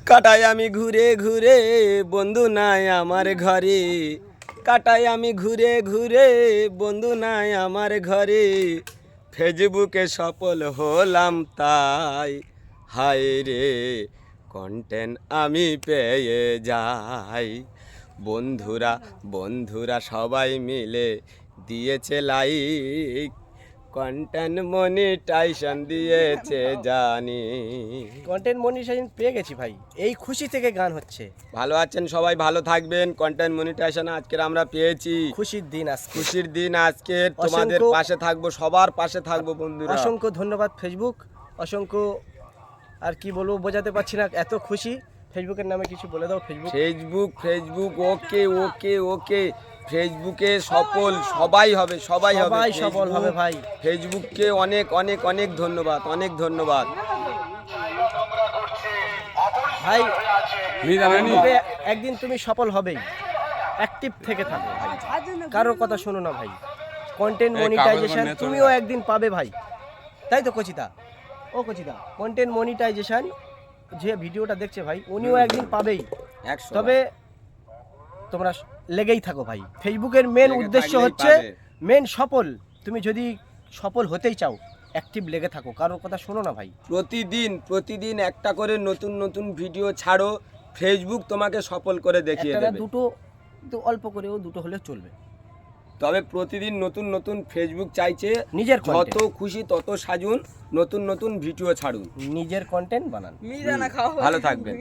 কাটাই আমি ঘুরে ঘুরে বন্ধু নাই আমার ঘরে, কাটাই আমি ঘুরে ঘুরে বন্ধু নাই আমার ঘরে, ফেসবুকে সফল হলাম তাই, হায় রে কন্টেন্ট আমি পেয়ে যাই। বন্ধুরা বন্ধুরা সবাই মিলে দিয়েছে লাইক, কন্টেন্ট মনিটাইজেশন দিয়েছে জানি। কন্টেন্ট মনিটাইজেশন পেয়ে গেছি ভাই, এই খুশি থেকে গান হচ্ছে। ভালো আছেন সবাই, ভালো থাকবেন। কন্টেন্ট মনিটাইজেশন আজকের আমরা পেয়েছি, খুশির দিন আজকে, খুশির দিন আজকে। তোমাদের অসংখ্য- পাশে থাকবো, সবার পাশে থাকবো বন্ধুরা। অসংখ্য ধন্যবাদ ফেসবুক, অসংখ্য। আর কি বলবো, বোঝাতে পারছি না, এত খুশি। ফেসবুকের নামে কিছু বলে দাও। ফেসবুক ফেসবুক ফেসবুক ওকে ওকে ওকে, ফেসবুকে সফল সবাই হবে, সবাই হবে, সবাই সফল হবে ভাই। ফেসবুককে অনেক অনেক অনেক ধন্যবাদ, অনেক ধন্যবাদ ভাই। ফেসবুকে একদিন তুমি সফল হবেই, অ্যাক্টিভ থেকে থাকো ভাই, কারোর কথা শোনো না ভাই। কন্টেন্ট মনিটাইজেশন তুমিও একদিন পাবে ভাই, তাই তো কচিতা? ও কচিতা, কন্টেন্ট মনিটাইজেশন যে ভিডিওটা দেখছে ভাই, উনিও একদিন পাবেই। 100 তবে তোমরা লেগেই থাকো ভাই। ফেসবুকের মেন লেগে উদ্দেশ্য থাকলেই হচ্ছে পাবে। মেন সফল। তুমি যদি সফল হতেই চাও, অ্যাক্টিভ লেগে থাকো, কারোর কথা শোনো না ভাই। প্রতিদিন প্রতিদিন একটা করে নতুন নতুন ভিডিও ছাড়ো, ফেসবুক তোমাকে সফল করে দেখিয়ে একটা না দেবে। দুটো, কিন্তু অল্প করেও দুটো হলে চলবে। তবে প্রতিদিন নতুন নতুন ফেসবুক চাইছে, নিজের যত content, খুশি তত সাজুন, নতুন নতুন ভিডিও ছাড়ুন। নিজের কন্টেন্ট বানান। ভালো থাকবেন।